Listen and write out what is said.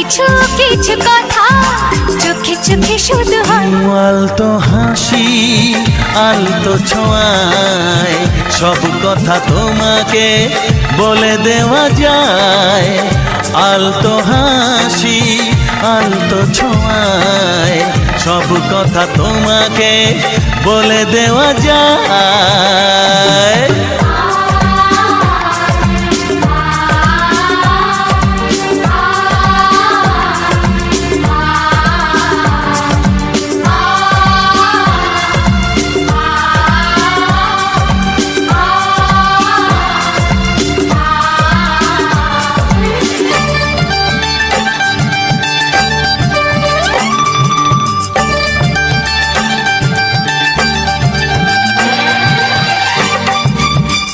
কিছু কিছু কথা চোখে চোখে শুধু হয়। আলতো হাসি আলতো ছোঁয়ায় সব কথা তোমাকে বলে দেওয়া যায়। আলতো হাসি আলতো ছোঁয়ায় সব কথা তোমাকে বলে দেওয়া যায়।